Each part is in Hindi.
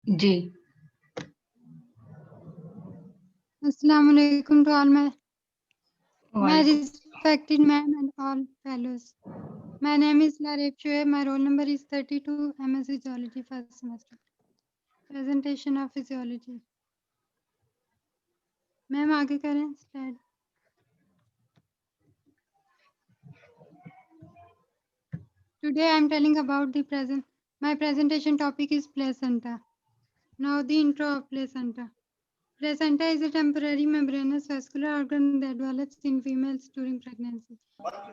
Ji. Assalamu alaikum to all my वालेकुम। respected ma'am and all fellows. My name is Larif Shoaib. My roll number is 32, MSc Geology first semester. Presentation of Physiology. Ma'am आगे करें slide. Today I am telling about the present. My presentation topic is placenta. Now the intro of placenta. Placenta is a temporary membranous vascular organ that develops in females during pregnancy.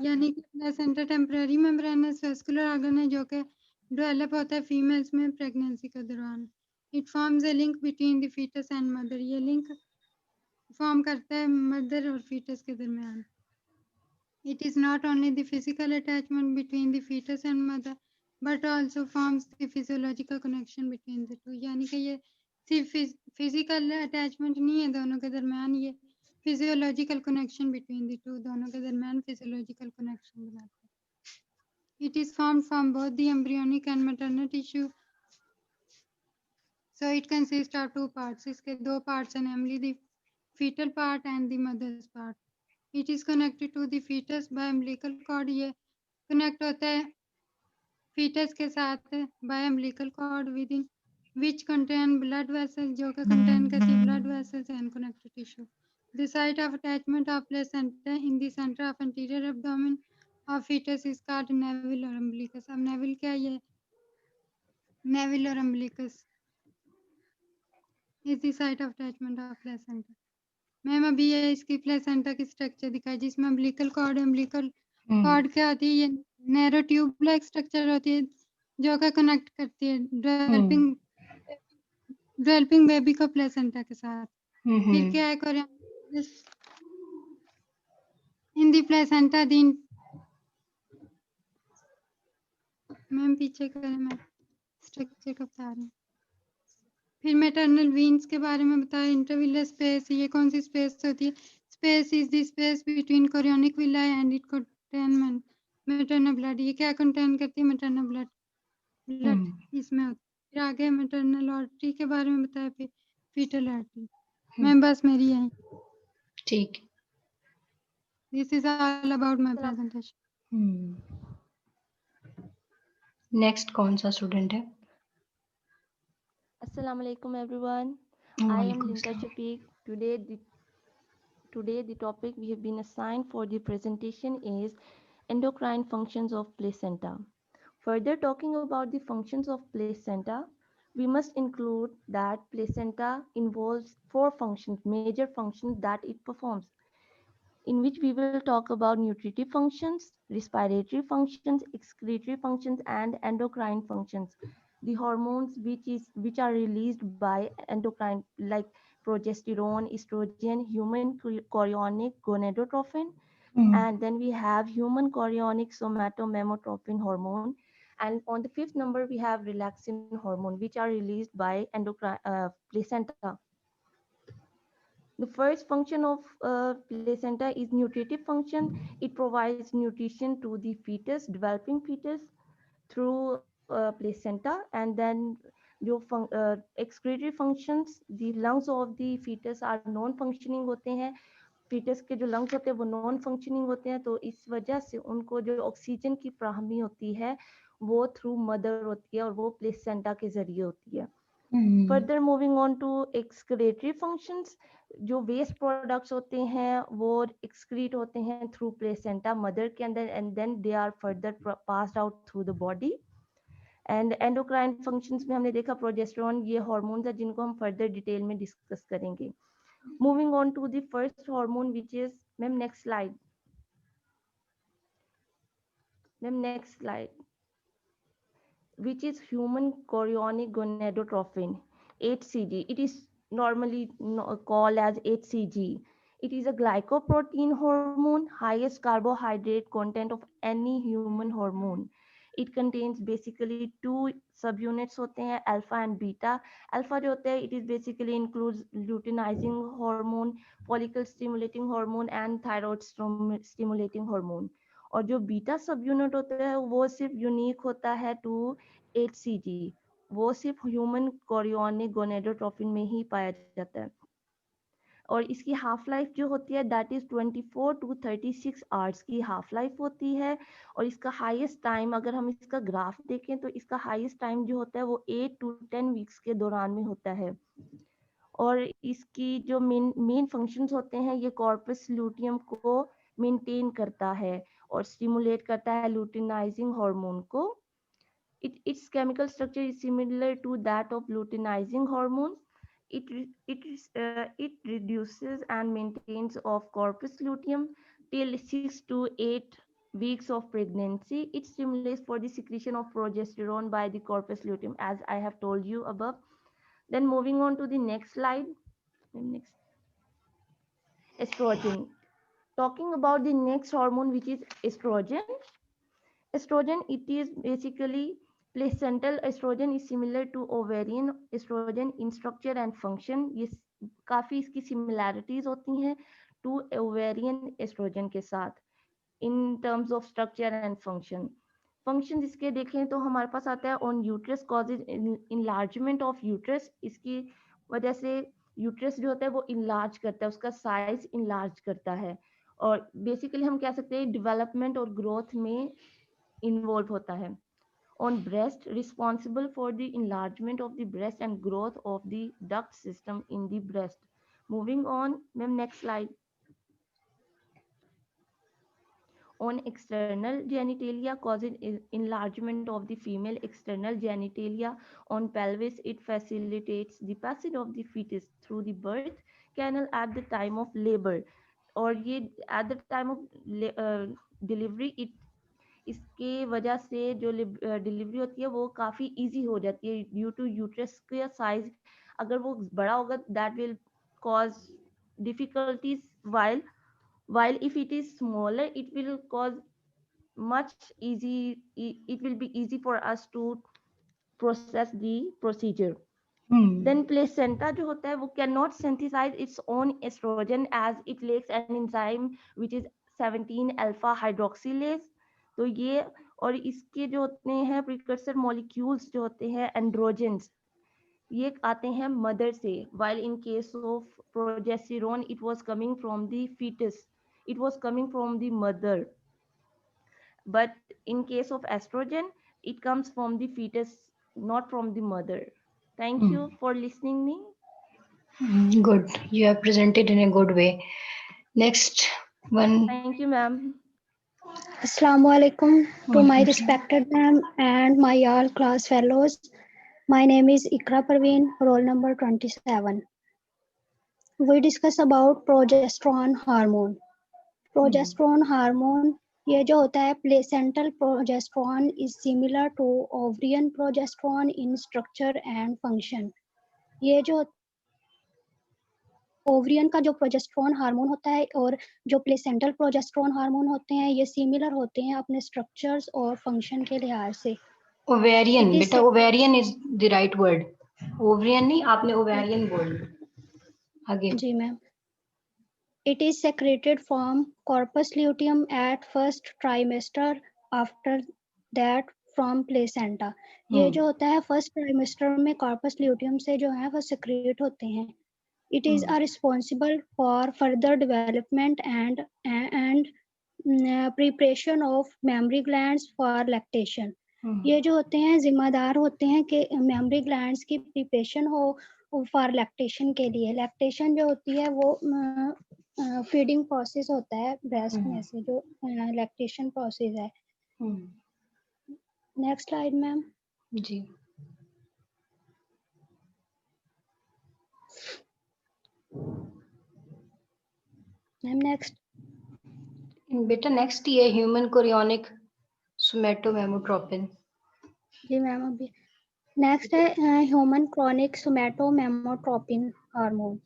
यानी कि placenta temporary membranes vascular organ है जो कि डेवलप होता है फीमेल्स में प्रेगनेंसी के दौरान. It forms a link between the foetus and mother. ये लिंक फॉर्म करता है मदर और फीटस के दरमियान. It is not only the physical attachment between the fetus and mother, but also forms the physiological connection between the two. यानी कि ये सिर्फ फिजिकल अटैचमेंट नहीं है दोनों के दरमियान, ये physiological connection between the two, दोनों के दरमियान फिजियोलॉजिकल कनेक्शन बनाते हैं. It is formed from both the embryonic and maternal tissue. So it consists of two parts. इसके दो parts हैं, namely the fetal part and the mother's part. It is connected to the fetus by umbilical cord. ये connect होता है fetus के साथ by umbilical cord within which contain blood vessels, जो कि contain करती है blood vessels and connective tissue. The site of attachment of placenta in the center of anterior abdomen of fetus is called navel or umbilicus. अब navel क्या है? ये navel or umbilicus is the site of attachment of placenta. Ma'am अभी ये इसकी प्लेसेंटा की स्ट्रक्चर दिखाई जिसमें अम्बिलिकल कॉर्ड है. अम्बिलिकल कॉर्ड क्या होती है? ये नैरो ट्यूब लाइक स्ट्रक्चर होती है जो कि कनेक्ट करती है डेवलपिंग बेबी को प्लेसेंटा के साथ. फिर क्या है कोरियन इन दी प्लेसेंटा दी. मैम पीछे करें, मैं स्ट्रक्चर का बता रही हूँ. फिर मैटरनल वीन्स के बारे में बताया. इंटरविलर स्पेस, ये कौन सी स्पेस होती है? Space is the space between chorionic villi and it contain maternal blood. ये क्या कंटेन करती है? मैटरनल ब्लड इसमें होती है. फिर आगे मैटरनल आर्टरी के बारे में बताया. फिर फीटल आर्टरी. मैम बस मेरी है. ठीक. This is all about my presentation. Next कौन सा स्टूडेंट है? Assalamu alaikum everyone. I am Linda Shafiq. Today the topic we have been assigned for the presentation is endocrine functions of placenta. Further talking about the functions of placenta, we must include that placenta involves four functions, major functions that it performs, in which we will talk about nutritive functions, respiratory functions, excretory functions, and endocrine functions. The hormones which are released by endocrine, like progesterone, estrogen, human chorionic gonadotropin, and then we have human chorionic somatomamotropin hormone, and on the fifth number we have relaxin hormone, which are released by endocrine placenta. The first function of placenta is nutritive function. It provides nutrition to the fetus, developing fetus, through placenta. And then excretory functions, the lungs of the fetus are non functioning होते हैं. fetus के जो lungs होते हैं वो non functioning होते हैं, तो इस वजह से उनको जो ऑक्सीजन की फ्राहमी होती है वो थ्रू मदर होती है और वो प्लेसेंटा के जरिए होती है. Further moving on to excretory functions, जो वेस्ट प्रोडक्ट्स होते हैं वो एक्सक्रीट होते हैं थ्रू प्लेसेंटा मदर के अंदर, and then they are further passed out through the body. And endocrine functions में हमने देखा प्रोजेस्टेरोन, ये हार्मोन्स है जिनको हम फर्दर डिटेल में डिस्कस करेंगे. Moving on to the first hormone which is, ma'am next slide, ma'am next slide, which is human chorionic gonadotropin, HCG. It is normally called as HCG. It is a glycoprotein hormone, highest carbohydrate content of any human hormone. It contains basically two subunits होते हैं, alpha and beta. Alpha जो होता है, it is basically includes luteinizing hormone, follicle stimulating hormone and thyroid stimulating hormone. और जो बीटा सब यूनिट होता है वो सिर्फ यूनिक होता है टू HCG. वो सिर्फ ह्यूमन कोरियोनिक गोनेडोट्रोपिन में ही पाया जाता है और इसकी हाफ लाइफ जो होती है दैट इज 24 to 36 आवर्स की हाफ लाइफ होती है और इसका हाईएस्ट टाइम अगर हम इसका ग्राफ देखें तो इसका हाईएस्ट टाइम जो होता है वो 8 to 10 वीक्स के दौरान में होता है और इसकी जो मेन फंक्शंस होते हैं ये कॉर्पस ल्यूटियम को मेंटेन करता है और स्टिमुलेट करता है लुटिनाइजिंग हार्मोन को its chemical structure is similar to that of luteinizing hormone. It reduces and maintains of corpus luteum till 6 to 8 weeks of pregnancy. It stimulates for the secretion of progesterone by the corpus luteum, as I have told you above. Then moving on to the next slide. Next, estrogen. Talking about the next hormone, which is estrogen. Estrogen, it is basically placental estrogen is similar to ovarian estrogen in structure and function. ये काफी इसकी similarities होती हैं to ovarian estrogen के साथ in terms of structure and function. Function इसके देखें तो हमारे पास आता है on uterus causes enlargement of uterus. इसकी वजह से यूट्रस जो होता है वो enlarge करता है, उसका साइज enlarge करता है और बेसिकली हम कह सकते हैं डेवलपमेंट और ग्रोथ में इन्वॉल्व होता है on breast responsible for the enlargement of the breast and growth of the duct system in the breast. Moving on, ma'am, next slide. On external genitalia causes enlargement of the female external genitalia. On pelvis, it facilitates the passage of the fetus through the birth canal at the time of labor. और ये at the time of delivery, इसके वजह से जो डिलीवरी होती है वो काफ़ी इजी हो जाती है ड्यू टू यूट्रस का साइज अगर वो बड़ा होगा that will cause difficulties while if it is smaller it will cause much easy it will be easy for us to process the procedure. Then placenta जो होता है वो cannot synthesize its own estrogen as it lacks an enzyme which is 17 alpha hydroxylase. तो ये और इसके जो होते हैं प्रिकर्सर मॉलिक्यूल्स जो होते हैं एंड्रोजेंस ये आते हैं मदर से while in case of progesterone it was coming from the fetus, it was coming from the mother, but in case of estrogen it comes from the fetus, not from the mother. Thank you for listening me. Good. You have presented in a good way. Next one. Thank you, ma'am. Assalamu alaikum to my respected ma'am and my all class fellows. My name is Ikra Parveen, roll number 27. We discuss about progesterone hormone. Progesterone hormone ये जो होता है placental progesterone is similar to ovarian progesterone in structure and function. ये जो ओवरियन का जो प्रोजेस्टेरोन हार्मोन होता है और जो प्लेसेंटल प्रोजेस्टेरोन हार्मोन होते हैं ये सिमिलर होते हैं अपने स्ट्रक्चर्स और फंक्शन के लिहाज से. ओवेरियन बेटा ovarian is the right word, ovarian नहीं आपने ओवेरियन बोल आगे. जी ma'am. It is secreted from corpus luteum at first trimester, after that from placenta. ये जो होता है फर्स्ट ट्राइमेस्टर में कॉर्पस ल्यूटियम से जो है वो सेक्रेट होते हैं. It is responsible for further development and preparation of mammary glands for lactation. ये जो होते हैं जिम्मेदार होते हैं कि मेमोरी ग्लैंड्स की प्रिपरेशन हो फॉर लैक्टेशन के लिए. लैक्टेशन जो होती है वो फीडिंग प्रोसेस होता है ब्रेस्ट में से जो लैक्टेशन प्रोसेस है. Next slide ma'am. जी मैम नेक्स्ट बेटा नेक्स्ट ये ह्यूमन कोरियोनिक सोमैटोमेमोट्रोपिन. जी मैम अभी नेक्स्ट है human chronic somatomammotropin hormone.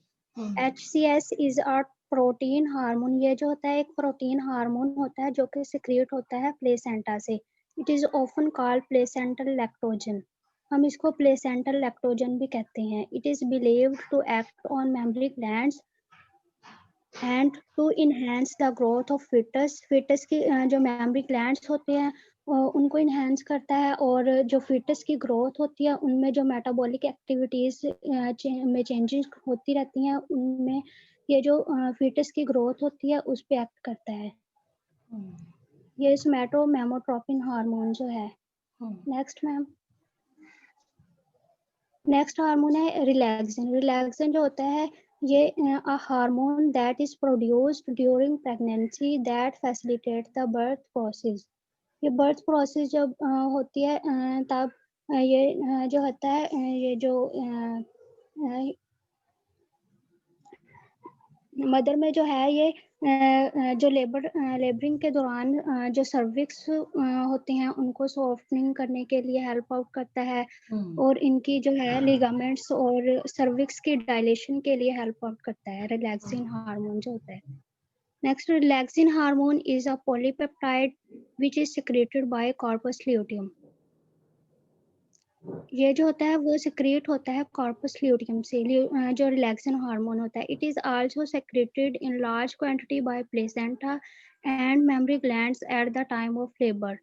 HCS is a protein hormone. ये जो होता है एक प्रोटीन हार्मोन होता है जो कि सिक्रेट होता है प्लेसेंटा से. It is often called placental lactogen. हम इसको प्लेसेंटल लैक्टोजन भी कहते हैं. It is believed to act on mammary glands and to enhance the growth of foetus. Foetus की जो मेमोरी ग्लैंड्स होते हैं उनको इन्हेंस करता है, और जो फीटस की ग्रोथ होती है उनमें जो मेटाबॉलिक एक्टिविटीज में चेंजेस होती रहती हैं, उनमें ये जो फीटस की ग्रोथ होती है उस पे एक्ट करता है। ये सोमैटोमेमोट्रोपिन हार्मोन जो है। नेक्स्ट मैम, नेक्स्ट हार्मोन है रिलैक्सिन। रिलैक्सिन जो होता है ये a hormone that is produced during pregnancy that facilitate the birth process. ये बर्थ प्रोसेस जब होती है तब ये जो होता है ये जो मदर में जो है ये जो लेबरिंग के दौरान जो सर्विक्स होते हैं उनको सॉफ्टनिंग करने के लिए हेल्प आउट करता है, और इनकी जो है लिगामेंट्स और सर्विक्स की डायलेशन के लिए हेल्प आउट करता है रिलैक्सिन हार्मोन जो होता है। Next, relaxin hormone is a polypeptide which is secreted by corpus luteum. ये जो होता है वो सिक्रेट होता है कॉर्पस ल्यूटियम से, जो रिलैक्सिन हार्मोन होता है। It is also secreted in large quantity bye placenta and mammary glands at the time of labour.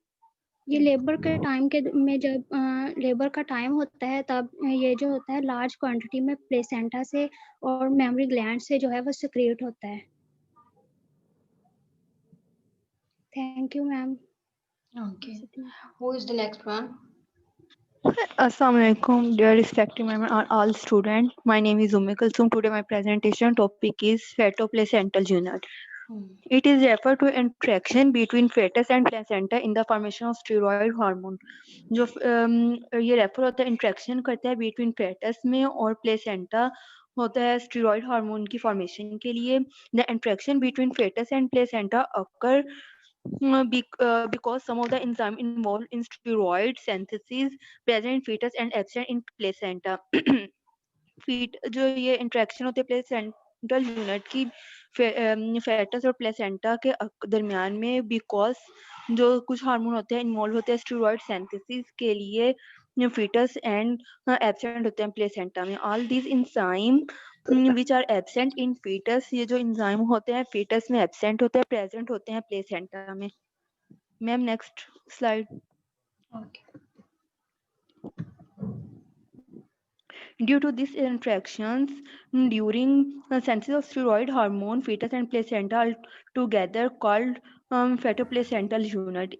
ये लेबर के टाइम के में जब लेबर का टाइम होता है तब ये जो होता है लार्ज क्वांटिटी में प्लेसेंटा से और मेमरी ग्लैंड से जो है वो सिक्रेट होता है। Thank you ma'am. Okay. Who is the next one? Assalamu alaikum, dear respected member and all students. My name is Ummi Kulsum. Today my presentation topic is fetoplacental unit. It is referred to interaction between fetus and placenta in the formation of steroid hormone. जो ये रेफर होता है इंट्रैक्शन करता है between fetus में और placenta होता है steroid hormone की formation के लिए. The interaction between fetus and placenta occur because some of the enzyme involved in steroid synthesis present in fetus and absent in placenta. जो ये इंट्रैक्शन होते हैं प्लेसेंटल यूनिट की फेटस और प्लेसेंटा के दरमियान में, बिकॉज जो कुछ हार्मोन होते हैं इन्वॉल्व होते हैं स्टेरॉइड सिंथेसिस के लिए fetus and absent होते हैं प्लेसेंटा में. All these enzyme which are absent in fetus, ये जो enzyme होते हैं fetus में absent होते हैं, present होते हैं प्लेसेंटा में. Ma'am next slide. Okay. Due to these interactions during synthesis of steroid hormone, fetus and placenta are together called fetoplacental unit.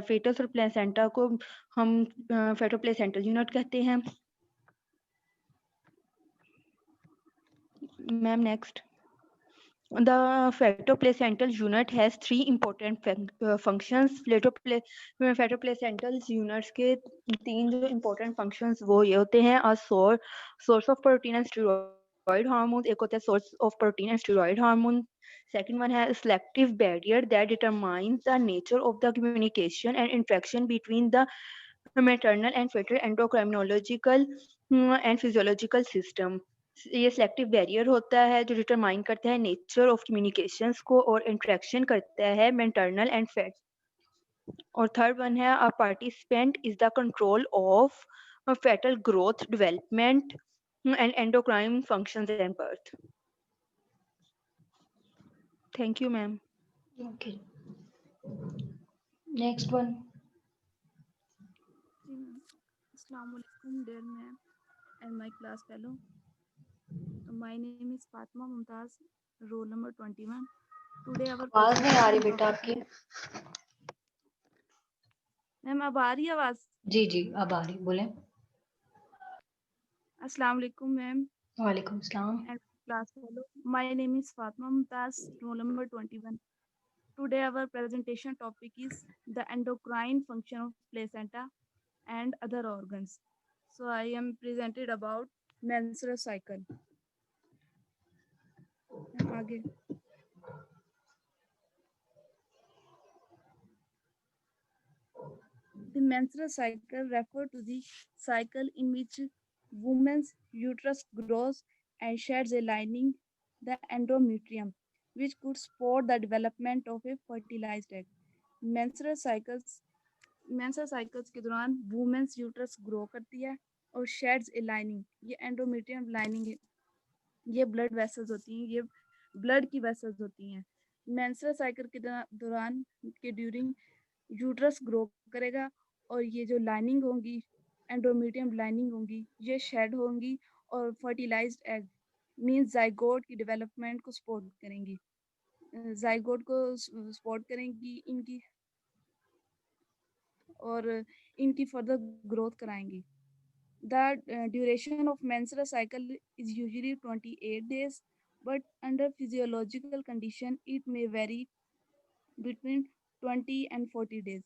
fetus और placenta को हम fetoplacental unit कहते हैं. Ma'am next. The fetoplacental unit has three important functions. Fetoplacental units के तीन जो important functions वो ये होते हैं: a source of protein and steroid hormones, एक होता है source of protein and steroid hormone. Second one है selective barrier that determines the nature of the communication and interaction between the maternal and fetal endocrinological and physiological system. ये सिलेक्टिव बैरियर होता है जो डिटरमाइन करता है नेचर ऑफ कम्युनिकेशंस को और इंटरेक्शन करता है मैटरनल एंड फेट. और थर्ड वन है a participant is the control of fetal growth, development and endocrine functions and birth. Thank you ma'am. Okay. Next one. Assalamu alaikum, dear ma'am and my class fellow. My name is Fatma Mumtaz, roll number 21. Today our आवाज नहीं आ रही बेटा आपकी. मैम अब आ रही है आवाज? जी जी अब आ रही, बोले. अस्सलाम वालेकुम मैम वालेकुम सलाम. and class fellow. My name is Fatma Mumtaz, roll number 21. Today our presentation topic is the endocrine function of placenta and other organs. So I am presented about menstrual cycle. आगे. The menstrual cycle refers to the cycle in which woman's uterus grows and sheds a lining, the endometrium, which could support the development of a fertilized egg. Menstrual cycles के दौरान woman's uterus grow करती है और sheds a lining. ये endometrium lining है. ये blood vessels होती हैं, ये blood की vessels होती हैं. Menstrual cycle के दौरान के during यूट्रस ग्रो करेगा और ये जो लाइनिंग होंगी, एंडोमेट्रियम लाइनिंग होंगी, ये शेड होंगी और फर्टिलाइज्ड एग मींस जाइगोट की डेवलपमेंट को सपोर्ट करेंगी। जाइगोट को सपोर्ट करेंगी इनकी और इनकी फर्दर ग्रोथ कराएंगी। The duration of menstrual cycle is usually 28 days, but under physiological condition, it may vary between 20 and 40 days.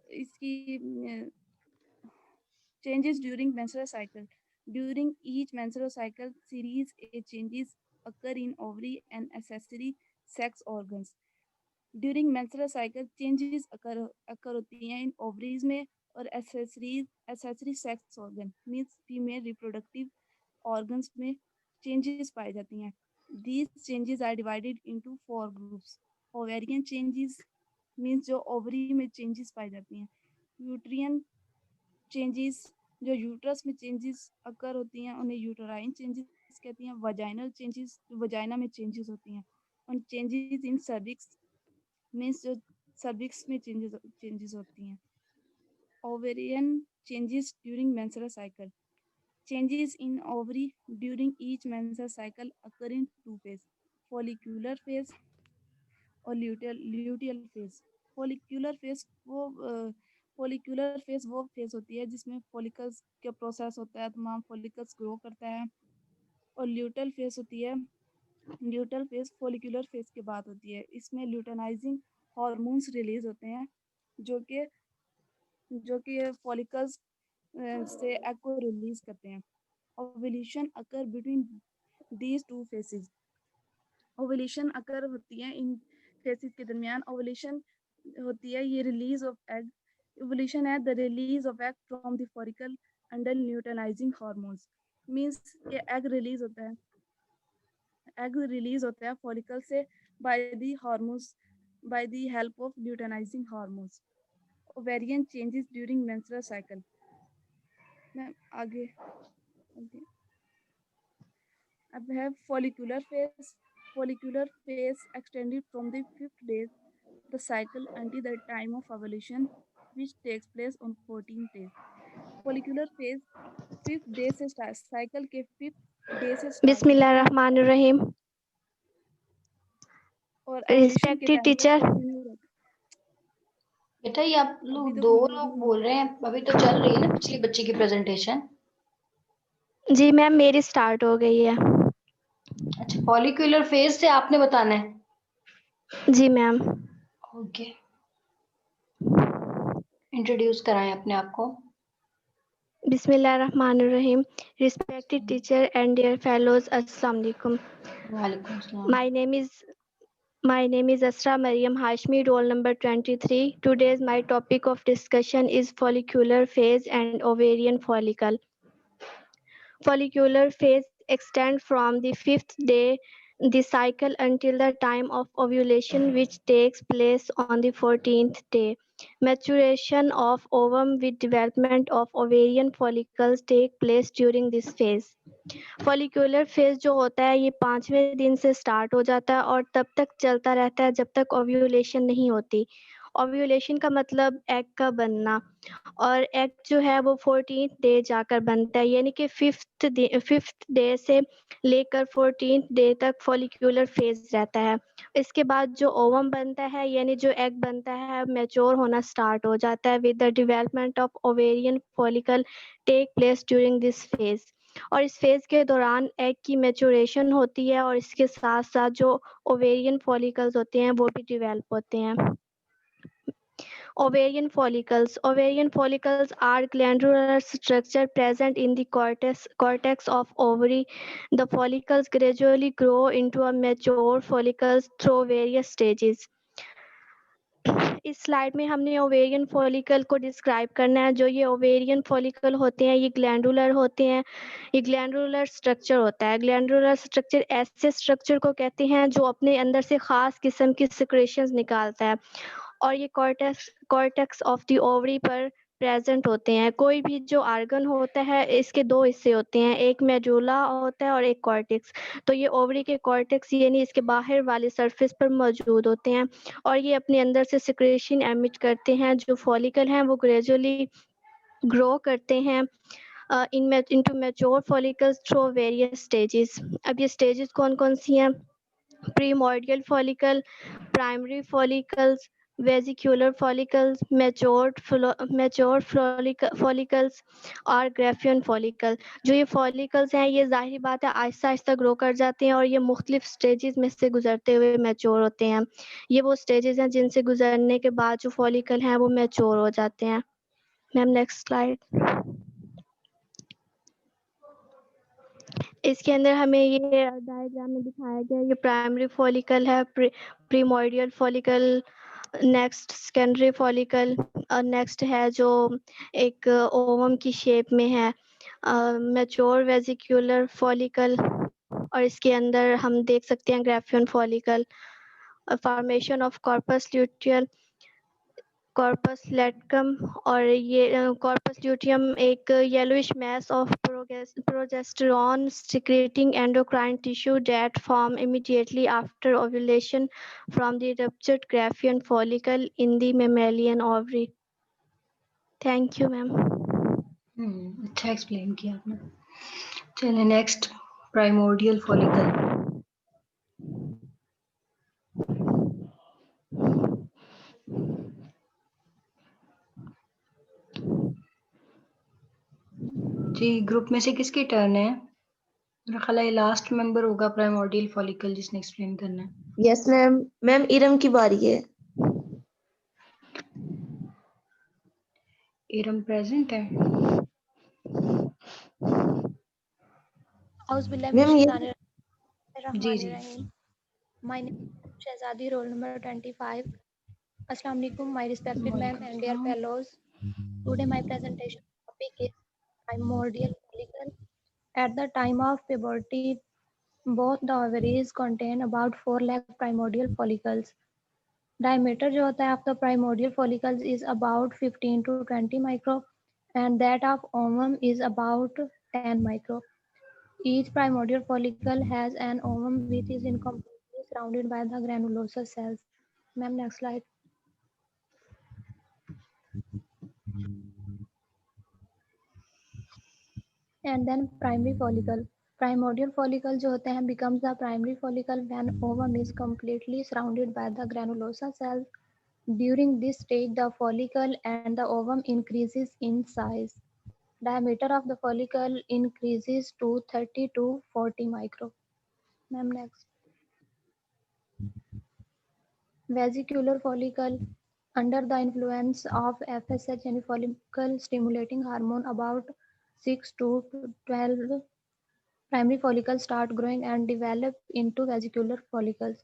इसकी changes during menstrual cycle. During each menstrual cycle series, changes occur in ovary and accessory sex organs. During menstrual cycle, changes occur होती हैं in ovaries में और accessory sex organ means female reproductive organs में changes पाई जाती हैं. These changes are divided into 4 groups. Ovarian changes means जो ovary में changes पाई जाती हैं. Uterine changes जो uterus में changes occur होती हैं उन्हें uterine changes कहती हैं. Vaginal changes vagina में changes होती हैं. और changes in cervix means जो cervix में changes होती हैं. Ovarian changes during menstrual cycle. Changes in ovary during each menstrual cycle occur in 2 phases, follicular phase और luteal phase. Follicular phase वो phase होती है जिसमें follicles का process होता है, तमाम follicles grow करता है. और luteal phase होती है, luteal phase follicular phase के बाद होती है. इसमें luteinizing hormones release होते हैं जो कि follicles से egg को release करते हैं. Ovulation occur between these 2 phases. Ovulation occur होती है इन phases के दरमियान. Ovulation होती है ये release of egg. Ovulation है the release of egg from the follicle under luteinizing hormones. Means ये egg release होता है. Egg release होता है follicle से by the hormones, by the help of luteinizing hormones. Ovarian changes during menstrual cycle. मैं आगे अब है follicular phase. Follicular phase extended from the 5th day the cycle until the time of ovulation, which takes place on 14th day. Follicular phase 5th day से start, cycle के 5th day से start बिस्मिल्लाहिर्रहमानिर्रहीम. और ovulation के Respected time तक teacher. continue रहता है. बेटा ये आप लोग अभी तो 2 complete लोग नहीं बोल रहे हैं, अभी तो चल रही है ना पिछली बच्ची की प्रेजेंटेशन. जी मैम मेरी स्टार्ट हो गई है. अच्छा, फॉलिक्यूलर फेज से आपने बताना है. जी मैम. ओके, इंट्रोड्यूस कराएं अपने आप को. Bismillahirrahmanirrahim. Respected teacher and dear fellows, Assalamu alaikum. वालेकुम सलाम. My name is Asra Maryam Hashmi, roll number 23. Today's my topic of discussion is follicular phase and ovarian follicle. Follicular phase extends from the 5th day the cycle until the time of ovulation, which takes place on the 14th day. Maturation of ovum with development of ovarian follicles take place during this phase. Follicular phase जो होता है ये 5वें दिन से स्टार्ट हो जाता है और तब तक चलता रहता है जब तक ओव्यूलेशन नहीं होती. ओव्यूलेशन का मतलब एग का बनना, और एग जो है वो 14th डे जाकर बनता है, यानी कि 5th डे से लेकर 14th डे तक फॉलिक्यूलर फेज रहता है. इसके बाद जो ओवम बनता है यानी जो एग बनता है मैच्योर होना स्टार्ट हो जाता है. With the development of ovarian follicle take place during this phase. और इस फेज के दौरान एग की मैच्योरेशन होती है और इसके साथ साथ जो ओवेरियन फॉलिकल्स होते हैं वो भी डेवलप होते हैं. Ovarian follicles. Ovarian follicles are glandular structure present in the cortex of ovary. The follicles gradually grow into a mature follicles through various stages. इस स्लाइड में हमने ओवेरियन फॉलिकल को डिस्क्राइब करना है. जो ये ओवेरियन फॉलिकल होते हैं ये ग्लैंडुलर होते हैं. ये ग्लैंडुलर स्ट्रक्चर होता है. ग्लैंडुलर स्ट्रक्चर ऐसे स्ट्रक्चर को कहते हैं जो अपने अंदर से खास किस्म की सिक्रेशंस निकालता है और ये कॉर्टेक्स ऑफ द ओवरी पर प्रेजेंट होते हैं। कोई भी जो आर्गन होता है इसके दो हिस्से होते हैं, एक मेडुला होता है और एक कॉर्टेक्स। तो ये ओवरी के कॉर्टेक्स यानी इसके बाहर वाले सरफेस पर मौजूद होते हैं और ये अपने अंदर से सिक्रेशन एमिट करते हैं। जो फॉलिकल हैं वो ग्रेजुअली ग्रो करते हैं into mature follicles through various stages। अब ये स्टेजेस कौन कौन सी हैं? Primordial follicle, primary follicles, vesicular follicles, follicles और ग्रेफियन follicle। जो ये follicles हैं ये जाहिर बात है आहिस्ता आहिस्ता ग्रो कर जाते हैं और ये मुख्तलिफ स्टेजेस में से गुजरते हुए मैच्योर होते हैं। ये वो स्टेजेस हैं जिनसे गुजरने के बाद जो follicle हैं वो मैच्योर हो जाते हैं। Ma'am next slide. इसके अंदर हमें ये डायग्राम में दिखाया गया, ये प्राइमरी फॉलिकल है, primordial follicle, next secondary follicle और नेक्स्ट है जो एक ओवम की शेप में है मैच्योर वेजिकुलर फॉलिकल और इसके अंदर हम देख सकते हैं graafian follicle. Formation of corpus luteal, corpus luteum और ये कॉर्पस ल्यूटियम एक yellowish mass of progesterone secreting endocrine tissue that form immediately after ovulation from the ruptured Graafian follicle in the mammalian ovary। Thank you ma'am. अच्छा एक्सप्लेन किया आपने। चलिए नेक्स्ट, प्राइमोर्डियल फॉलिकल। जी ग्रुप में से किसकी टर्न है? मेरा ख्याल है ये लास्ट मेंबर होगा प्राइमोर्डियल फॉलिकल जिसने एक्सप्लेन करना है। Yes ma'am. मैम इरम की बारी है। इरम प्रेजेंट है? मैम ये जी जी। My name is Shehzadi, roll number 25. Assalamu alaikum, my respected ma'am and dear fellows. Today my presentation topic is primordial follicle. At the time of puberty, both the ovaries contain about 4 lakh primordial follicles. Diameter जो होता है of the primordial follicles is about 15 to 20 micro and that of ovum is about 10 micro. Each primordial follicle has an ovum which is incompletely surrounded by the granulosous cells. Ma'am, next slide. And then primary follicle. Primordial follicle जो होते हैं becomes the primary follicle when ovum is completely surrounded by the granulosa cells. During this stage, the follicle and the ovum increases in size. Diameter of the follicle increases to 30 to 40 micro. Ma'am, next. Vesicular follicle. Under the influence of FSH and follicle stimulating hormone, about 6 to 12 primary follicles start growing and develop into vesicular follicles.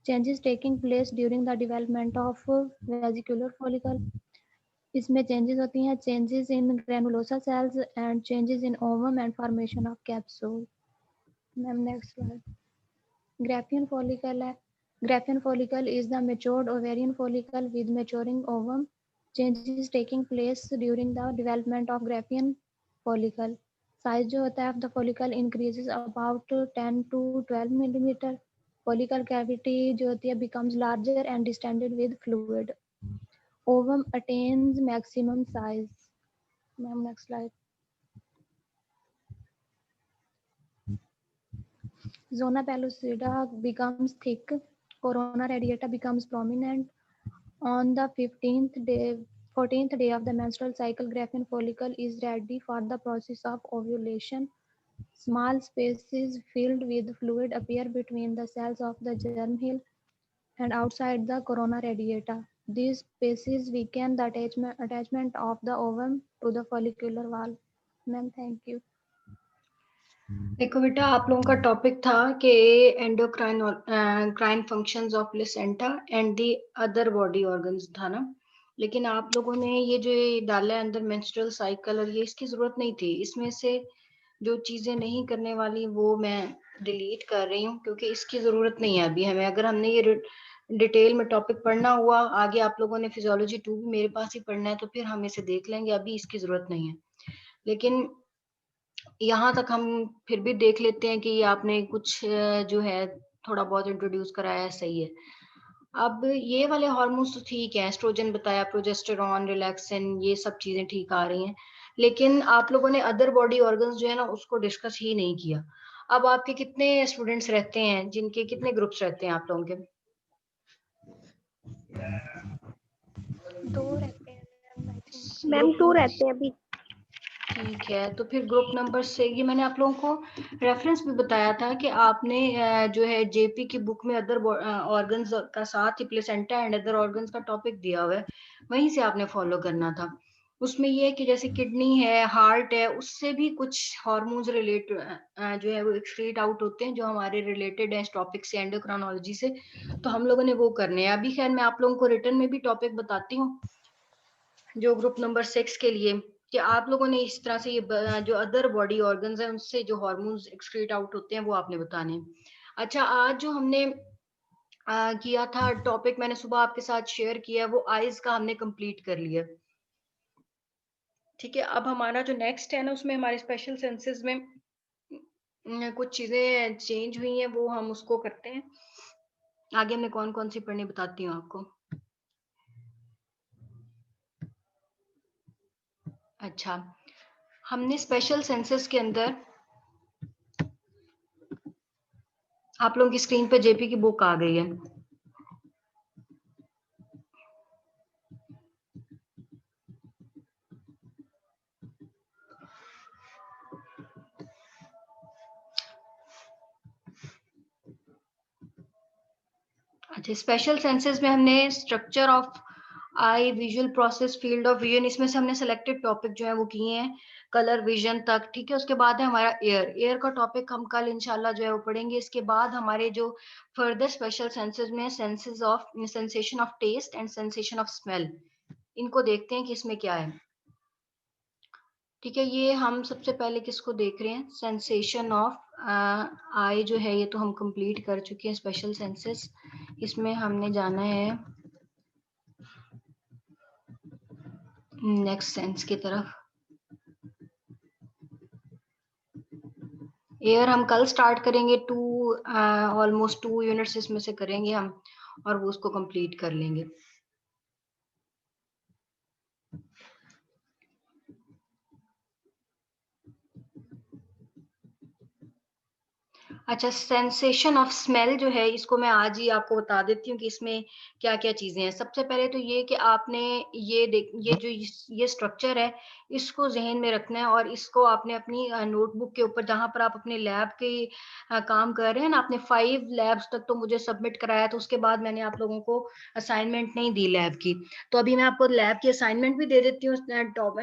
Changes taking place during the development of vesicular follicle. इसमें changes होती हैं changes in granulosa cells and changes in ovum and formation of capsule. Ma'am, next slide. Graafian follicle है. Graafian follicle is the matured ovarian follicle with maturing ovum. Changes taking place during the development of Graafian follicle. Size जो होता है of the follicle increases about 10 to 12 millimeter. Follicle cavity जो होती है becomes larger and distended with fluid. Ovum attains maximum size. Ma'am, next slide. Zona pellucida becomes thick. Corona radiata becomes prominent. On the 14th day of the menstrual cycle, Graafian follicle is ready for the process of ovulation. Small spaces filled with fluid appear between the cells of the germ hill and outside the corona radiata. These spaces weaken the attachment of the ovum to the follicular wall. Ma'am, thank you. देखो बेटा, आप लोगों का टॉपिक था कि endocrine functions of placenta and the other body organs था ना। लेकिन आप लोगों ने ये जो डाला है अंदर मेंस्ट्रुअल साइकिल और ये इसकी जरूरत नहीं थी। इसमें से जो चीजें नहीं करने वाली वो मैं डिलीट कर रही हूँ क्योंकि इसकी जरूरत नहीं है अभी हमें। अगर हमने ये डिटेल में टॉपिक पढ़ना हुआ, आगे आप लोगों ने फिजियोलॉजी 2 भी मेरे पास ही पढ़ना है, तो फिर हम इसे देख लेंगे, अभी इसकी जरूरत नहीं है। लेकिन यहाँ तक हम फिर भी देख लेते हैं कि ये आपने कुछ जो है थोड़ा बहुत इंट्रोड्यूस कराया है, सही है। अब ये वाले हार्मोन्स तो ठीक है, एस्ट्रोजन बताया, प्रोजेस्टेरॉन, रिलैक्सिन, ये सब चीजें ठीक आ रही हैं, लेकिन आप लोगों ने अदर बॉडी ऑर्गन्स जो है ना उसको डिस्कस ही नहीं किया। अब आपके कितने स्टूडेंट्स रहते हैं, जिनके कितने ग्रुप्स रहते हैं आप लोगों के? 2 रहते हैं मैम, I think। मैम 2 रहते हैं अभी। ठीक है, तो फिर ग्रुप नंबर से ये मैंने आप लोगों को रेफरेंस भी बताया था कि आपने जो है जेपी की बुक में अदर ऑर्गन्स का साथ ही प्लेसेंटा एंड अदर ऑर्गन्स का टॉपिक दिया हुआ है, वहीं से आपने फॉलो करना था। उसमें ये है कि जैसे किडनी है, हार्ट है, उससे भी कुछ हार्मोन्स रिलेट जो है वो एक्सक्रीट आउट होते हैं जो हमारे रिलेटेड है इस टॉपिक से, एंडोक्राइनोलॉजी से, तो हम लोगों ने वो करने हैं। अभी खैर मैं आप लोगों को रिटर्न में भी टॉपिक बताती हूँ जो ग्रुप नंबर 6 के लिए, कि आप लोगों ने इस तरह से ये जो अदर बॉडी ऑर्गन्स हैं उनसे जो हार्मोन्स एक्सक्रीट आउट होते हैं वो आपने बताने हैं। अच्छा, आज जो हमने किया था टॉपिक, मैंने सुबह आपके साथ शेयर किया, वो आईज का हमने कंप्लीट कर लिया। ठीक है, अब हमारा जो नेक्स्ट है ना उसमें हमारे स्पेशल सेंसेस में कुछ चीजें चेंज हुई हैं, वो हम उसको करते हैं। आगे हमने कौन कौन सी पढ़नी बताती हूँ आपको। अच्छा, हमने स्पेशल सेंसेस के अंदर, आप लोगों की स्क्रीन पे जेपी की बुक आ गई है। अच्छा, स्पेशल सेंसेस में हमने structure of I, visual process, field of vision, इसमें से हमने सेलेक्टेड टॉपिक जो है वो किए हैं कलर विजन तक। ठीक है, उसके बाद है हमारा एयर का टॉपिक हम कल इंशाल्लाह जो है वो पढ़ेंगे। इसके बाद हमारे जो फर्दर स्पेशल सेंसेस में senses of sensation of taste and sensation of smell, इनको देखते हैं कि इसमें क्या है। ठीक है, ये हम सबसे पहले किसको देख रहे हैं, सेंसेशन ऑफ आई जो है ये तो हम कंप्लीट कर चुके हैं स्पेशल सेंसेस। इसमें हमने जाना है नेक्स्ट सेंस की तरफ। एयर हम कल स्टार्ट करेंगे, ऑलमोस्ट 2 यूनिट्स इसमें से करेंगे हम, और वो उसको कंप्लीट कर लेंगे। अच्छा, सेंसेशन ऑफ स्मेल जो है इसको मैं आज ही आपको बता देती हूँ कि इसमें क्या क्या चीजें हैं। सबसे पहले तो ये कि आपने ये जो ये स्ट्रक्चर है इसको जहन में रखना है, और इसको आपने अपनी नोटबुक के ऊपर, जहां पर आप अपने लैब के काम कर रहे हैं ना, आपने 5 लैब्स तक तो मुझे सबमिट कराया, तो उसके बाद मैंने आप लोगों को असाइनमेंट नहीं दी लैब की, तो अभी मैं आपको लैब की असाइनमेंट भी दे देती हूँ।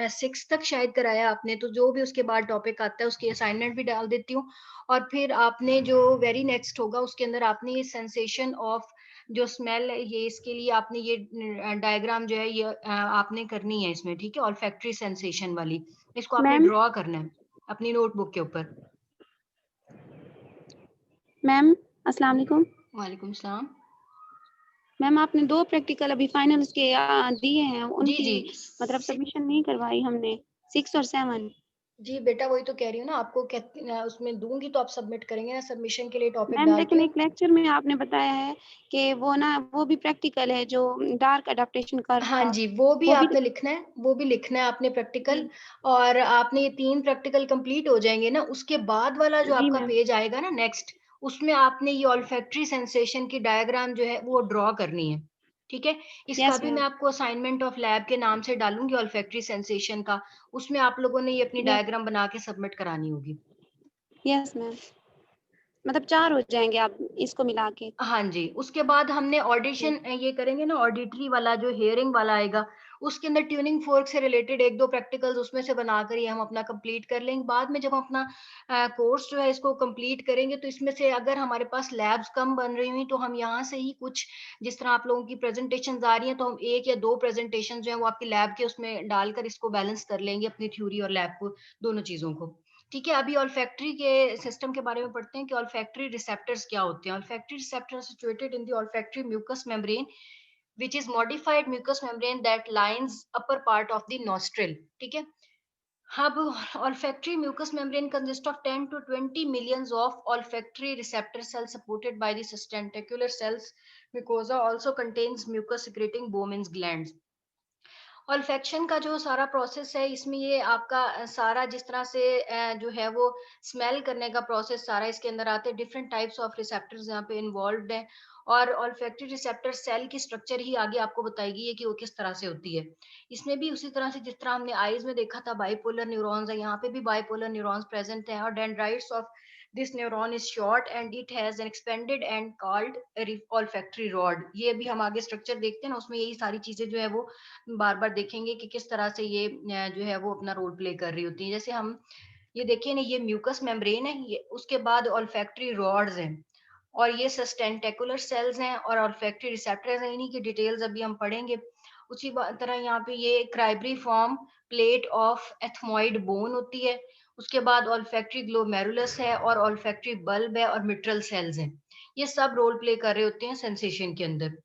6 तक शायद कराया आपने, तो जो भी उसके बाद टॉपिक आता है उसकी असाइनमेंट भी डाल देती हूँ। और फिर आपने जो वेरी नेक्स्ट होगा उसके अंदर आपने ये सेंसेशन ऑफ जो स्मेल है, ये इसके लिए आपने ये डायग्राम जो है ये आपने करनी है इसमें। ठीक है, ऑल्फैक्टरी सेंसेशन वाली, इसको आपने मैम ड्रॉ करना है अपनी नोटबुक के ऊपर। मैम अस्सलाम वालेकुम। वालेकुम सलाम। मैम आपने 2 प्रैक्टिकल अभी फाइनल्स के दिए हैं, जी उनकी जी मतलब सबमिशन नहीं करवाई हमने, 6 और 7। जी बेटा, वही तो कह रही हूँ ना आपको, उसमें दूंगी तो आप सबमिट करेंगे ना सबमिशन के लिए टॉपिक मैम डाल लेकिन के। एक लेक्चर में आपने बताया है कि वो भी प्रैक्टिकल है जो डार्क अडेप्टेशन कर्व हाँ का, जी, वो भी वो भी आपने लिखना है, वो भी लिखना है आपने प्रैक्टिकल। जी, और आपने ये 3 प्रैक्टिकल कंप्लीट हो जाएंगे ना, उसके बाद वाला जो जी आपका मैम, पेज आएगा ना नेक्स्ट, उसमें आपने ये ऑल्फैक्टरी सेंसेशन की डायग्राम जो है वो ड्रॉ करनी है। ठीक है, इसका यस भी मैं मैम, आपको असाइनमेंट ऑफ लैब के नाम से डालूंगी ऑल्फैक्टरी सेंसेशन का, उसमें आप लोगों ने ये अपनी यस, डायग्राम बना के सबमिट करानी होगी। यस मैम, मतलब 4 हो जाएंगे आप इसको मिला के। हाँ जी, उसके बाद हमने जी, ऑडिशन ये करेंगे ना, ऑडिटरी वाला जो हियरिंग वाला आएगा, उसके अंदर ट्यूनिंग फोर्क से रिलेटेड 1-2 प्रैक्टिकल्स उसमें से बनाकर ही हम अपना कंप्लीट कर लेंगे। बाद में जब हम अपना कोर्स जो है इसको कंप्लीट करेंगे, तो इसमें से अगर हमारे पास लैब्स कम बन रही हुई तो हम यहाँ से ही कुछ, जिस तरह आप लोगों की प्रेजेंटेशन आ रही हैं, तो हम 1 या 2 प्रेजेंटेशन जो है वो आपकी लैब के उसमें डालकर इसको बैलेंस कर लेंगे, अपनी थ्योरी और लैब को, दोनों चीजों को। ठीक है, अभी ऑल्फैक्टरी के सिस्टम के बारे में पढ़ते हैं कि ऑल्फैक्टरी रिसेप्टर्स क्या होते हैं। Olfactory receptors situated in the olfactory mucous membrane which is modified mucous membrane that lines upper part of the nostril. ठीक है, अब olfactory mucous membrane consists of 10 to 20 millions of olfactory receptor cells supported by the sustentacular cells. Mucosa also contains mucus secreting Bowman's glands. Olfaction का जो सारा प्रोसेस है, इसमें ये आपका सारा जिस तरह से जो है वो स्मेल करने का प्रोसेस सारा इसके अंदर आते हैं। डिफरेंट टाइप्स ऑफ रिसेप्टर्स यहाँ पे इन्वॉल्व्ड हैं और ऑल्फैक्टरी रिसेप्टर सेल की स्ट्रक्चर ही आगे आपको बताएगी है कि वो किस तरह से होती है। इसमें भी उसी तरह से जिस तरह हमने आईज में देखा था बाइपोलर न्यूरॉन्स है, यहाँ पे भी बाइपोलर न्यूरॉन्स प्रेजेंट है और dendrites of this neuron is short and it has an expanded end called olfactory rod. ये भी हम आगे स्ट्रक्चर देखते हैं ना, उसमें यही सारी चीजें जो है वो बार बार देखेंगे कि किस तरह से ये जो है वो अपना रोल प्ले कर रही होती है। जैसे हम ये देखिए ना, ये म्यूकस मेम्ब्रेन है, ये उसके बाद ऑल्फैक्टरी रॉड्स हैं और ये सस्टेंटेकुलर सेल्स हैं और ऑल्फैक्टरी रिसेप्टर्स हैं। इन्हीं की डिटेल्स अभी हम पढ़ेंगे। उसी तरह यहाँ पे ये cribriform plate of ethmoid bone होती है। उसके बाद ऑल्फैक्टरी ग्लोमेरुलस है और ऑल्फैक्टरी बल्ब है और मिट्रल सेल्स हैं। ये सब रोल प्ले कर रहे होते हैं सेंसेशन के अंदर।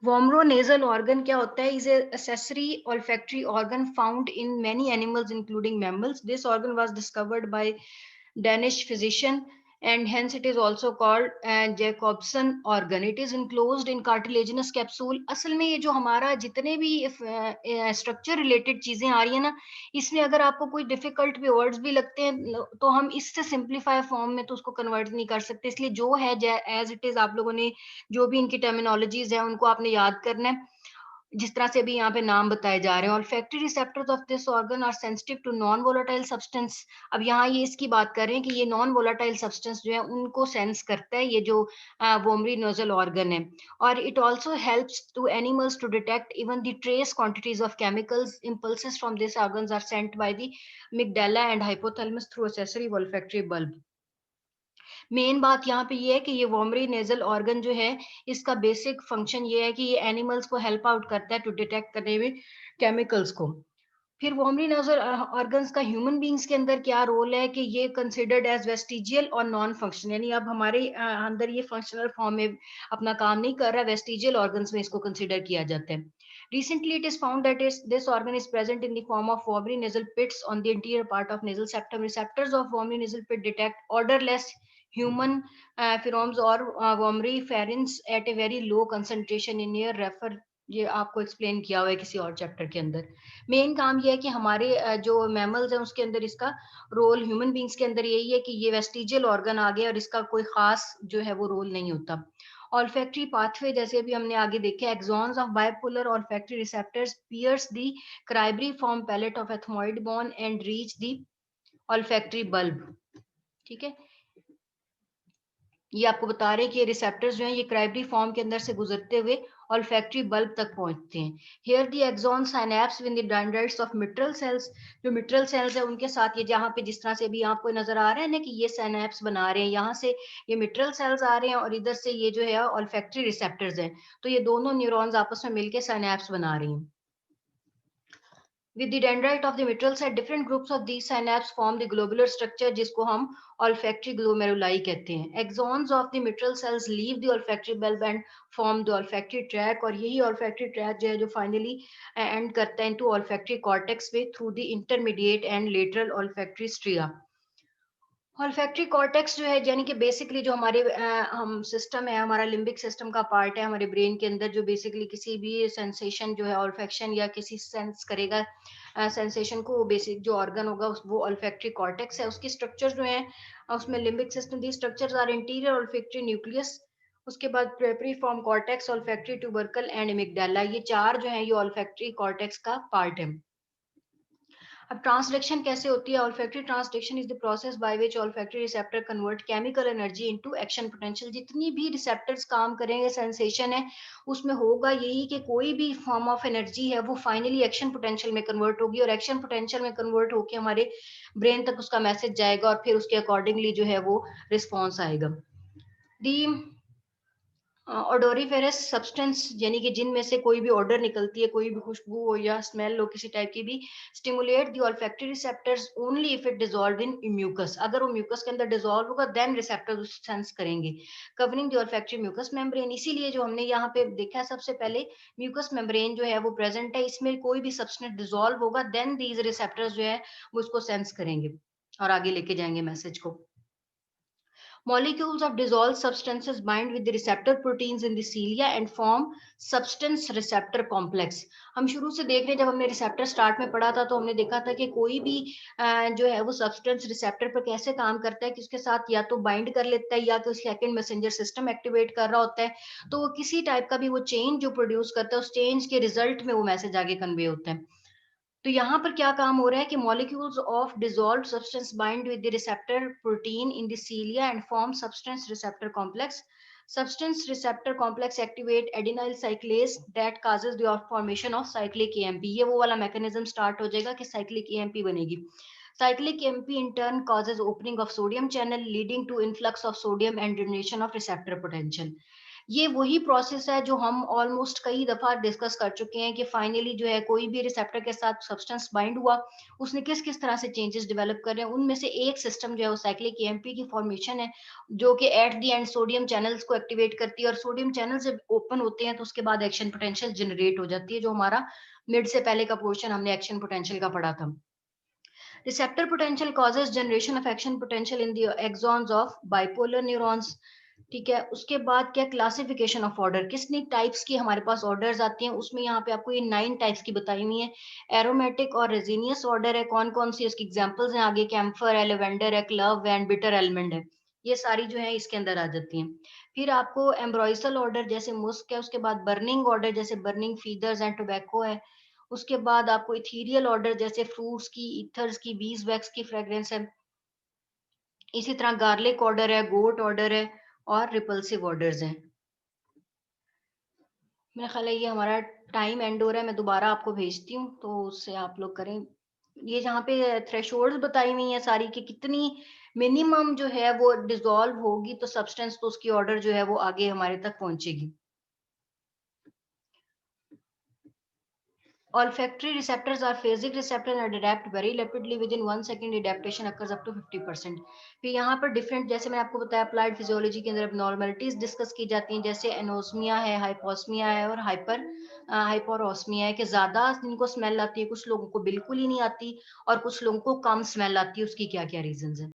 Vomeronasal organ क्या होता है? Is a accessory olfactory organ found in many animals including mammals. This organ was discovered by Danish physician and hence it is also called Jacobson organ. It is enclosed in cartilaginous capsule. असल में ये जो हमारा जितने भी स्ट्रक्चर रिलेटेड चीजें आ रही है ना, इसमें अगर आपको कोई डिफिकल्ट भी वर्ड्स भी लगते हैं तो हम इससे सिंप्लीफाई फॉर्म में तो उसको कन्वर्ट नहीं कर सकते। इसलिए जो है एज इट इज आप लोगों ने जो भी इनकी टर्मिनोलॉजीज है उनको आपने याद करना है जिस तरह से अभी यहाँ पे नाम बताए जा रहे हैं। Olfactory receptors of this organ are sensitive to non volatile substance. अब यहाँ ये इसकी बात कर रहे हैं कि ये नॉन वोलेटाइल सब्सटेंस जो है उनको सेंस करता है ये जो वोमरी नोजल ऑर्गन है। और it also helps to animals to detect even the trace quantities of chemicals. Impulses from this organs are sent by the amygdala and hypothalamus through accessory olfactory bulb. Main बात यहाँ पे ये है कि ये वोमरी नेजल ऑर्गन जो है इसका बेसिक फंक्शन ये है कि ये एनिमल्स को हेल्प आउट करता है टू डिटेक्ट करने में केमिकल्स को। फिर वोमरी नेजल ऑर्गन्स का ह्यूमन बींग्स के अंदर क्या रोल है कि ये कंसिडर्ड एज वेस्टिजियल और नॉन फंक्शनल, यानी अब हमारे अंदर ये फंक्शनल फॉर्म में अपना काम नहीं कर रहा, वेस्टिजियल ऑर्गन्स में इसको कंसिडर किया जाता है। Recently, it is found that this organ is present in the form of Vomery nasal pits on the anterior part of nasal septum. Receptors of Vomery nasal pit detect odorless human pheromones or Vomery pharynx at a very low concentration in air. Refer ये आपको एक्सप्लेन किया हुआ है किसी और चैप्टर के अंदर। मेन काम ये है कि हमारे जो मैमल्स हैं उसके अंदर इसका रोल, ह्यूमन बींग्स के अंदर यही है कि ये वेस्टिजियल ऑर्गन आ गया और इसका कोई खास जो है वो रोल नहीं होता। ऑल्फैक्टरी पाथवे जैसे भी हमने आगे देखे, axons of bipolar olfactory receptors pierce the cribriform palate of ethmoid bone and reach the olfactory bulb. ठीक है, ये आपको बता रहे हैं कि ये रिसेप्टर्स जो हैं ये क्राइब्री फॉर्म के अंदर से गुजरते हुए ऑल्फैक्टरी बल्ब तक पहुंचते हैं। Here the axon synapse with the dendrites of mitral cells. जो मिट्रल सेल्स है उनके साथ ये जहाँ पे जिस तरह से भी आपको नजर आ रहा है ना कि ये साइनैप्स बना रहे हैं, यहाँ से ये मिट्रल सेल्स आ रहे हैं और इधर से ये जो है ऑल्फैक्टरी रिसेप्टर्स हैं, तो ये दोनों न्यूरॉन्स आपस में मिलकर साइनैप्स बना रही हैं। With the dendrite of the mitral cell, different groups of these synapses form the globular structure जिसको हम olfactory glomeruli कहते हैं। Axons of the mitral cells leave the olfactory bulb and form the olfactory tract और यही olfactory tract जो है जो finally end करता है into olfactory cortex में through the intermediate and lateral olfactory stria। Olfactory cortex जो है यानी कि बेसिकली जो हमारे हम सिस्टम है, हमारा लिम्बिक सिस्टम का पार्ट है हमारे ब्रेन के अंदर, जो बेसिकली किसी भी सेंसेशन जो है ऑल्फैक्शन या किसी सेंस करेगा सेंसेशन को, बेसिक जो ऑर्गन होगा वो ऑल्फैक्टरी कॉर्टेक्स है। उसकी स्ट्रक्चर जो है उसमें limbic system the structures are interior olfactory nucleus, उसके बाद prepiriform cortex, olfactory tubercle and amygdala, ये चार जो है ये ऑल्फैक्टरी कॉर्टेक्स का पार्ट है। अब ट्रांसडक्शन कैसे होती है? Olfactory transduction is the process by which olfactory receptor convert chemical energy into action potential. जितनी भी रिसेप्टर्स काम करेंगे, सेंसेशन है उसमें होगा यही कि कोई भी फॉर्म ऑफ एनर्जी है वो फाइनली एक्शन पोटेंशियल में कन्वर्ट होगी और एक्शन पोटेंशियल में कन्वर्ट होकर हमारे ब्रेन तक उसका मैसेज जाएगा और फिर उसके अकॉर्डिंगली जो है वो रिस्पॉन्स आएगा। दी ओडोरिफेरस सब्सटेंस यानी कि जिनमें से कोई भी ऑर्डर निकलती है, कोई भी खुशबू हो या स्मेल हो किसी टाइप की भी, stimulate the olfactory receptors only if it dissolve in mucus. अगर वो म्यूकस के अंदर डिसॉल्व होगा देन रिसेप्टर्स सेंस करेंगे, covering the olfactory mucous membrane. इसीलिए जो हमने यहाँ पे देखा है सबसे पहले म्यूकस मेम्ब्रेन जो है वो प्रेजेंट है, इसमें कोई भी सब्सटेंस डिसॉल्व होगा देन दीज रिसेप्टर्स जो है वो उसको सेंस करेंगे और आगे लेके जाएंगे मैसेज को। Molecules of dissolved substances bind with the receptor proteins in the cilia and form substance receptor complex। हम शुरू से देख रहे हैं, जब हमने रिसेप्टर स्टार्ट में पढ़ा था तो हमने देखा था कि कोई भी जो है वो सब्सटेंस रिसेप्टर पर कैसे काम करता है कि उसके साथ या तो बाइंड कर लेता है या तो सेकंड मैसेंजर सिस्टम एक्टिवेट कर रहा होता है, तो वो किसी टाइप का भी वो चेंज जो प्रोड्यूस करता है उस चेंज के रिजल्ट में वो मैसेज आगे कन्वे होता है। तो यहाँ पर क्या काम हो रहा है कि molecules of dissolved substance bind with the receptor protein in the cilia and form substance receptor complex. Substance receptor complex activate adenylyl साइक्लेज that causes the formation of cyclic AMP. ये वो वाला मैकेनिज्म स्टार्ट हो जाएगा कि साइक्लिक एएमपी बनेगी। Cyclic AMP in turn causes opening of sodium channel leading to influx of sodium and diminution of receptor potential। ये वही प्रोसेस है जो हम ऑलमोस्ट कई दफा डिस्कस कर चुके हैं कि फाइनली जो है कोई भी रिसेप्टर के साथ सब्सटेंस बाइंड हुआ, उसने किस किस तरह से चेंजेस डेवलप कर रहे हैं। उनमें से एक सिस्टम जो है वो साइक्लिक एएमपी की फॉर्मेशन है, जो कि at the end sodium channels को एक्टिवेट करती है, और सोडियम चैनल जब ओपन होते हैं तो उसके बाद एक्शन पोटेंशियल जनरेट हो जाती है, जो हमारा मिड से पहले का पोर्शन हमने एक्शन पोटेंशियल का पढ़ा था। Receptor potential causes generation of action potential in the axons of bipolar neurons। ठीक है, उसके बाद क्या क्लासिफिकेशन ऑफ ऑर्डर, कितनी टाइप्स की हमारे पास ऑर्डर्स आती हैं, उसमें यहाँ पे आपको ये 9 टाइप्स की बताई हुई है। एरोमेटिक और रेजिनियस ऑर्डर है, कौन कौन सी उसकी एग्जांपल्स हैं आगे, कैम्फर है, लेवेंडर है, क्लव एंड बिटर एलमंड है, ये सारी जो है इसके अंदर आ जाती हैं। फिर आपको एम्ब्रॉयसल ऑर्डर जैसे मुस्क है, उसके बाद बर्निंग ऑर्डर जैसे बर्निंग फीदर्स एंड टोबैको है, उसके बाद आपको इथीरियल ऑर्डर जैसे फ्रूट्स की, ईथर्स की, बीज वैक्स की फ्रेग्रेंस है। इसी तरह गार्लिक ऑर्डर है, गोट ऑर्डर है और रिपल्सिव ऑर्डर्स हैं। मेरा ख्याल है ये हमारा टाइम एंड हो रहा है, मैं दोबारा आपको भेजती हूँ तो उससे आप लोग करें। ये जहाँ पे थ्रेशोल्ड्स बताई हुई है सारी कि कितनी मिनिमम जो है वो डिसॉल्व होगी तो सब्सटेंस, तो उसकी ऑर्डर जो है वो आगे हमारे तक पहुंचेगी। Olfactory receptors are phasic receptors and adapt very rapidly within 1 second। Adaptation occurs up to 50%। फिर यहाँ पर डिफरेंट, जैसे मैंने आपको बताया अप्लाइड फिजियोलॉजी के अंदर नॉर्मलिटीज डिस्कस की जाती हैं, जैसे एनोस्मिया है, हाइपोस्मिया है और हाइपरओस्मिया है, कि ज्यादा इनको स्मेल आती है, कुछ लोगों को बिल्कुल ही नहीं आती और कुछ लोगों को कम स्मेल आती है। उसकी क्या क्या रीजंस हैं?